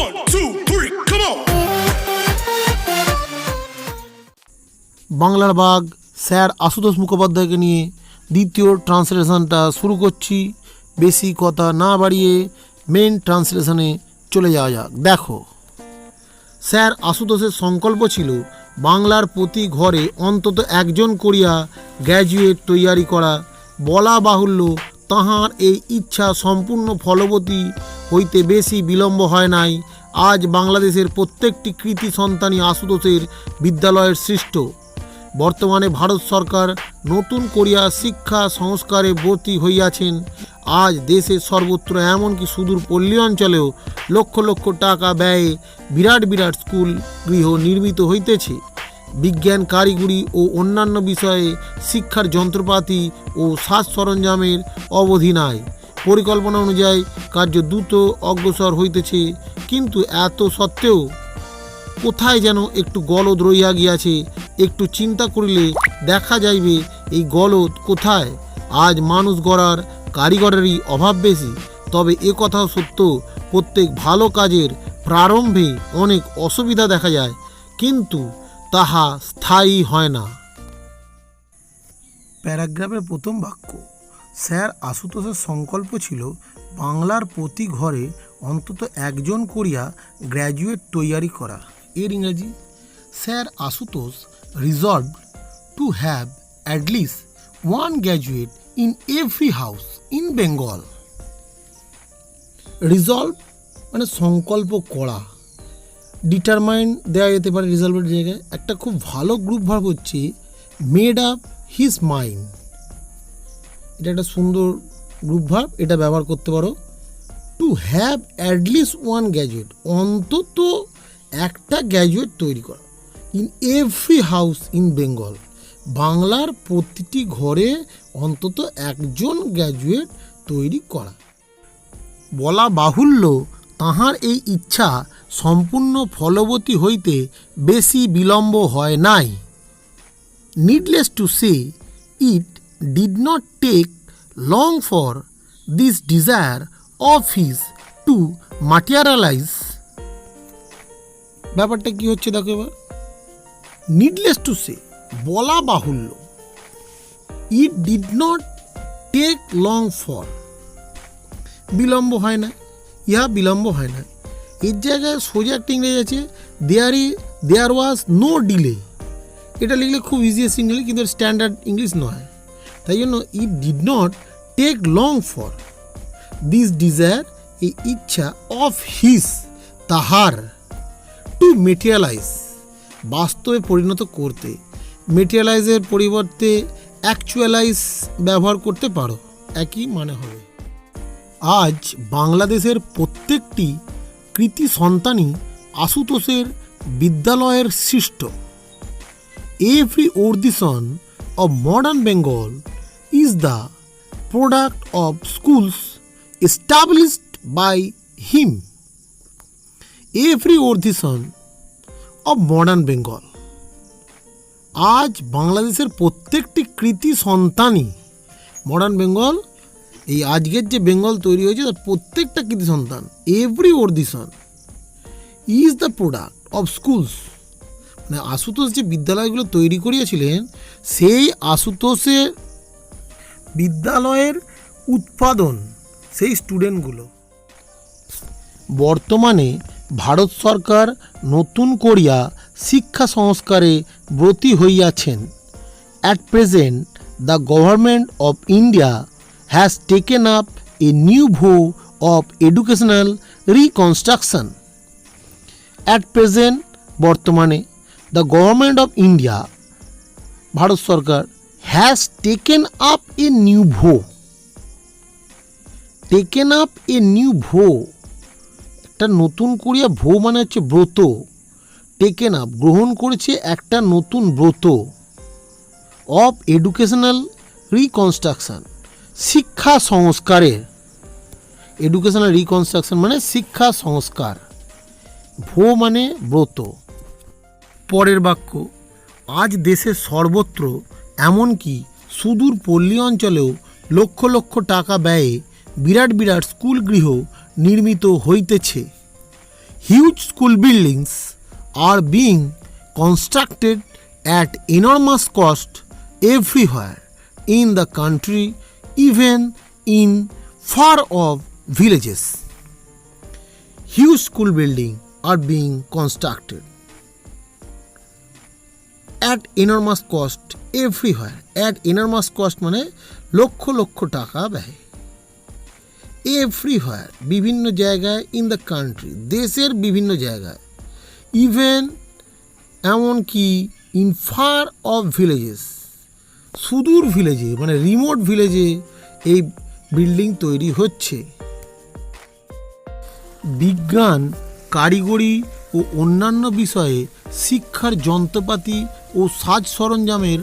1, 2, 3, come on! বাংলার বাঘ sir Ashutosh মুখোপাধ্যায়কে নিয়ে দ্বিতীয় ট্রান্সলেশনটা শুরু করছি। বেশি কথা না বাড়িয়ে মেন ট্রান্সলেশনে চলে যাওয়া যাক। দেখো, স্যার আশুতোষের সংকল্প ছিল বাংলার প্রতি ঘরে অন্তত একজন করিয়া গ্র্যাজুয়েট তৈয়ারি করা। বলা বাহুল্য, তাহার এই ইচ্ছা সম্পূর্ণ ফলবতী হইতে বেশি বিলম্ব হয় নাই। আজ বাংলাদেশের প্রত্যেকটি কৃতি সন্তানই আশুতোষের বিদ্যালয়ের সৃষ্ট। বর্তমানে ভারত সরকার নতুন করিয়া শিক্ষা সংস্কারে ব্রতী হইয়াছেন। আজ দেশের সর্বত্র এমনকি সুদূর পল্লী অঞ্চলেও লক্ষ লক্ষ টাকা ব্যয়ে বিরাট বিরাট স্কুল গৃহ নির্মিত হইতেছে। বিজ্ঞান, কারিগরি ও অন্যান্য বিষয়ে শিক্ষার যন্ত্রপাতি ও সাজ সরঞ্জামের অবধি নাই। পরিকল্পনা অনুযায়ী কার্য দ্রুত অগ্রসর হইতেছে, কিন্তু এত সত্ত্বেও কোথায় যেন একটু গলদ রইয়া গিয়াছে। একটু চিন্তা করিলে দেখা যাইবে এই গলদ কোথায়। আজ মানুষ গড়ার কারিগরেরই অভাব বেশি। তবে এ কথাও সত্য, প্রত্যেক ভালো কাজের প্রারম্ভে অনেক অসুবিধা দেখা যায়, কিন্তু তাহা স্থায়ী হয় না। প্যারাগ্রাফের প্রথম বাক্য, স্যার আশুতোষের সংকল্প ছিল বাংলার প্রতি ঘরে অন্তত একজন করিয়া গ্র্যাজুয়েট তৈয়ারি করা। এর ইংরেজি, sir Ashutosh resolved to have at least one graduate in every house in Bengal. Resolve মানে সংকল্প করা, ডিটারমাইন দেওয়া যেতে পারে রিজলভের জায়গায়। একটা খুব ভালো গ্রুপ ভার্ব হচ্ছে মেড আপ হিজ মাইন্ড। এটা একটা সুন্দর গ্রুপ ভার্ব, এটা ব্যবহার করতে পারো। To have at least one graduate, অন্তত একটা গ্র্যাজুয়েট তৈরি করা। In every house in Bengal, বাংলার প্রতিটি ঘরে অন্তত একজন গ্র্যাজুয়েট তৈরি করা। বলা বাহুল্য, তাহার এই ইচ্ছা সম্পূর্ণ ফলবতী হইতে বেশি বিলম্ব হয় নাই। Needless to say, it did not take long for this desire of his to materialise. ব্যাপারটা কি হচ্ছে দেখো এবার। নিডলেস টু সে, বলা বাহুল্য, it did not take long for, বিলম্ব হয় না, ইহা বিলম্ব হয় না। এর জায়গায় সোজা একটা ইংরেজি আছে, দেয়ার ওয়াজ নো ডিলে। এটা লিখলে খুব ইজিয়েস্ট ইংলিশ, কিন্তু স্ট্যান্ডার্ড ইংলিশ নয়। তাই জন্য it did not take long for this desire, এই ইচ্ছা, অফ হিজ, তাহার, টু মেটেরিয়ালাইজ, বাস্তবে পরিণত করতে। মেটেরিয়ালাইজের পরিবর্তে অ্যাকচুয়ালাইজ ব্যবহার করতে পারো, একই মানে হবে। আজ বাংলাদেশের প্রত্যেকটি কৃতি সন্তানই আশুতোষের বিদ্যালয়ের সৃষ্ট। Every audition of modern Bengal is the product of schools established by him. Every audition of modern Bengal, আজ বাংলাদেশের প্রত্যেকটি কৃতি সন্তানই, মডার্ন বেঙ্গল, এই আজকের যে বেঙ্গল তৈরি হয়েছে তার প্রত্যেকটা কৃতি সন্তান, every audition is the product of schools, মানে আশুতোষ যে বিদ্যালয়গুলো তৈরি করিয়েছিলেন সেই আশুতোষের বিদ্যালয়ের উৎপাদন, সেই স্টুডেন্টগুলো। বর্তমানে ভারত সরকার নতুন করিয়া শিক্ষা সংস্কারে ব্রতী হইয়াছেন। At present the government of India has taken up a new view of educational reconstruction. At present, বর্তমানে, দ্য গভর্নমেন্ট অফ ইন্ডিয়া, ভারত সরকার, has taken up a new view. Taken up a new view, একটা নতুন করিয়া, ভো মানে হচ্ছে ব্রত, taken up গ্রহণ করেছে একটা নতুন ব্রত, অফ এডুকেশনাল রিকনস্ট্রাকশন, শিক্ষা সংস্কারের। এডুকেশনাল রিকনস্ট্রাকশন মানে শিক্ষা সংস্কার, ভো মানে ব্রত। পরের বাক্য, আজ দেশের সর্বত্র এমনকি সুদূর পল্লী অঞ্চলেও লক্ষ লক্ষ টাকা ব্যয়ে বিরাট বিরাট স্কুল গৃহ নির্মিত হইতেছে। Huge school buildings are being constructed at enormous cost everywhere in the country, even in far off villages. Huge school buildings are being constructed at enormous cost everywhere. At enormous cost মানে লক্ষ লক্ষ টাকা ব্যয়। Everywhere বিভিন্ন জায়গায়, in the country দেশের বিভিন্ন জায়গায়, even এমনকি in far off villages সুদূর ভিলেজে মানে রিমোট ভিলেজে এই বিল্ডিং তৈরি হচ্ছে। বিজ্ঞান, কারিগরি ও অন্যান্য বিষয়ে শিক্ষার যন্ত্রপাতি ও সাজ সরঞ্জামের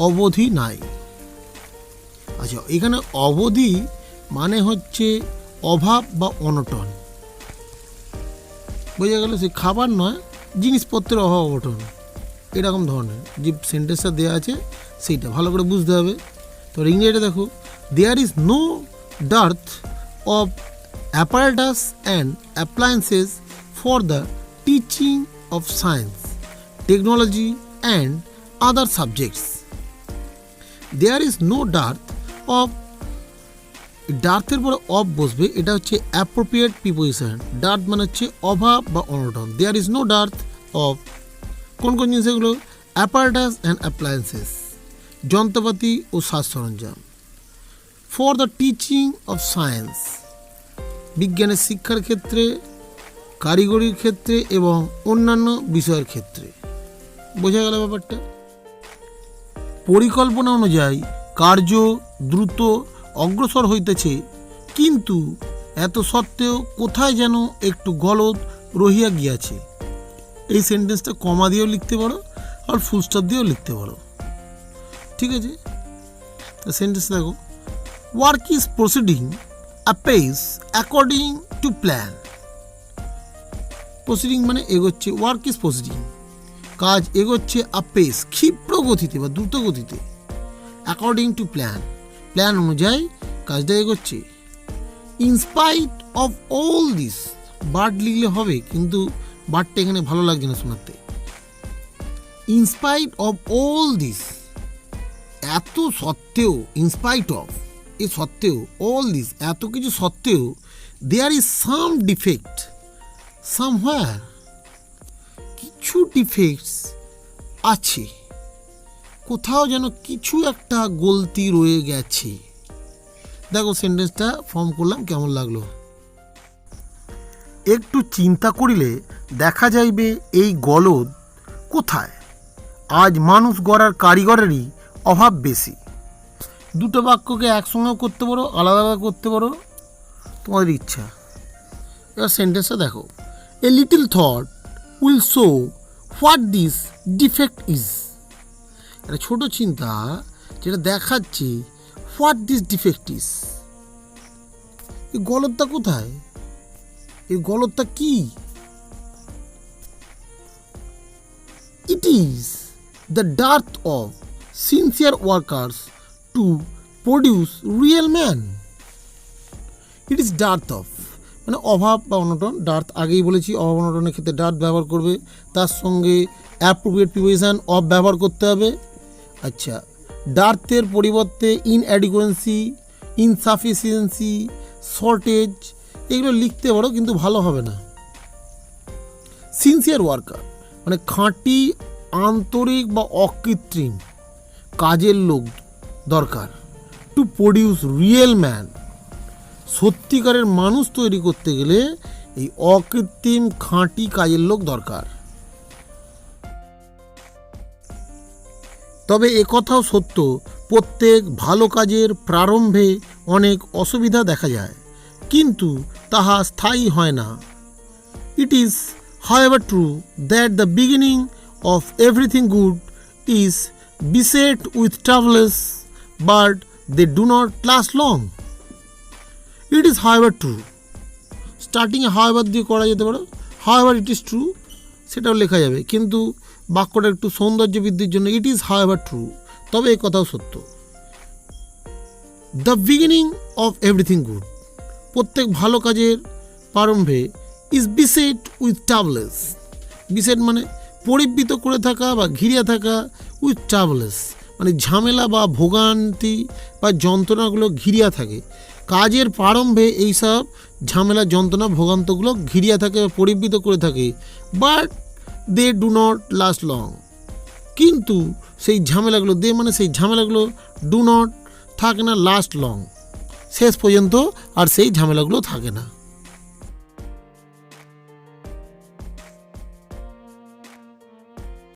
অবধি নাই। আচ্ছা, এখানে অবধি মানে হচ্ছে অভাব বা অনটন, বোঝা গেল? সে খাবার নয়, জিনিসপত্রের অভাব অনটন, এরকম ধরনের যে সেন্টেন্সটা দেওয়া আছে সেইটা ভালো করে বুঝতে হবে। তো ইংরেজিটা দেখো, there is no dearth of apparatus and appliances for the teaching of science, technology and other subjects. There is no dearth of, ডার্থের পরে অফ বসবে, এটা হচ্ছে অ্যাপ্রোপ্রিয়েট প্রিপোজিশন। ডার্থ মানে হচ্ছে অভাব বা অনটন। There is no dearth of কোন কোন জিনিস এগুলো? অ্যাপারেটাস অ্যান্ড অ্যাপ্লায়েন্সেস, যন্ত্রপাতি ও সাজ সরঞ্জাম। For the teaching of science, বিজ্ঞানের শিক্ষার ক্ষেত্রে, কারিগরির ক্ষেত্রে এবং অন্যান্য বিষয়ের ক্ষেত্রে। বোঝা গেল ব্যাপারটা? পরিকল্পনা অনুযায়ী কার্য দ্রুত অগ্রসর হইতেছে, কিন্তু এত সত্ত্বেও কোথায় যেন একটু গলদ রহিয়া গিয়াছে। এই সেন্টেন্সটা কমা দিয়েও লিখতে পারো আর ফুল স্টপ দিয়েও লিখতে পারো, ঠিক আছে? তা সেন্টেন্স দেখো, work is proceeding apace according to plan. Proceeding মানে এগোচ্ছে, ওয়ার্ক ইজ প্রসিডিং, কাজ এগোচ্ছে অ্যাপেস ক্ষিপ্র গতিতে বা দ্রুত গতিতে, অ্যাকর্ডিং টু প্ল্যান প্ল্যান অনুযায়ী কাজটা এগোচ্ছে। In spite of all this, but লিখলে হবে কিন্তু বাটটা এখানে ভালো লাগছে না শোনাতে। ইনস্পাইট অফ অল দিস, এত সত্ত্বেও, ইনস্পাইট অফ এ সত্ত্বেও, অল দিস এত কিছু সত্ত্বেও, there is some defect somewhere, কিছু ডিফেক্টস আছে, কোথাও যেন কিছু একটা গলতি রয়ে গেছে। দেখো সেন্টেন্সটা ফর্ম করলাম, কেমন লাগলো? একটু চিন্তা করিলে দেখা যাইবে এই গলদ কোথায়। আজ মানুষ গড়ার কারিগরেরই অভাব বেশি। দুটো বাক্যকে একসঙ্গেও করতে পারো, আলাদা আলাদা করতে পারো, তোমাদের ইচ্ছা। এবার সেন্টেন্সটা দেখো, a little thought will show what this defect is. একটা ছোটো চিন্তা যেটা দেখাচ্ছে হোয়াট দিস ডিফেক্ট ইজ, এই গলদটা কোথায়, এই গলদটা কি? It is the dearth of sincere workers to produce real man. It is dearth of মানে অভাব বা অনটন। ডার্থ আগেই বলেছি, অভাব অনটনের ক্ষেত্রে ডার্থ ব্যবহার করবে, তার সঙ্গে অ্যাপ্রোপ্রিয়েট প্রিপোজিশন অফ ব্যবহার করতে হবে। আচ্ছা, ডার্থের পরিবর্তে ইনঅ্যাডিকুয়েন্সি, ইনসাফিসিয়েন্সি, শর্টেজ এগুলো লিখতে পারো, কিন্তু ভালো হবে না। সিনসিয়ার ওয়ার্কার মানে খাঁটি, আন্তরিক বা অকৃত্রিম কাজের লোক দরকার। টু প্রডিউস রিয়েল ম্যান, সত্যিকারের মানুষ তৈরি করতে গেলে এই অকৃত্রিম খাঁটি কাজের লোক দরকার। তবে একথাও সত্য, প্রত্যেক ভালো কাজের প্রারম্ভে অনেক অসুবিধা দেখা যায়, কিন্তু তাহা স্থায়ী হয় না। It is however true that the beginning of everything good is beset with troubles, but they do not last long. It is however true, starting A however দিয়ে করা যেতে পারে, however it is true সেটাও লেখা যাবে, কিন্তু বাক্যটা একটু সৌন্দর্য বৃদ্ধির জন্য ইট ইজ however true, তবে এই কথাও সত্য। The beginning of everything good, প্রত্যেক ভালো কাজের প্রারম্ভে, is beset with troubles. Beset মানে পরিবৃত করে থাকা বা ঘিরে থাকা, উইথ ট্রাভেলস মানে ঝামেলা বা ভোগান্তি বা যন্ত্রণাগুলো ঘিরিয়া থাকে। কাজের প্রারম্ভে এইসব ঝামেলা যন্ত্রণা ভোগান্তগুলো ঘিরিয়া থাকে বা পরিবৃত করে থাকে, but they do not last long. কিন্তু সেই ঝামেলাগুলো মানে সেই ঝামেলাগুলো ডু নট থাকে না লাস্ট লং, শেষ পর্যন্ত আর সেই ঝামেলাগুলো থাকে না।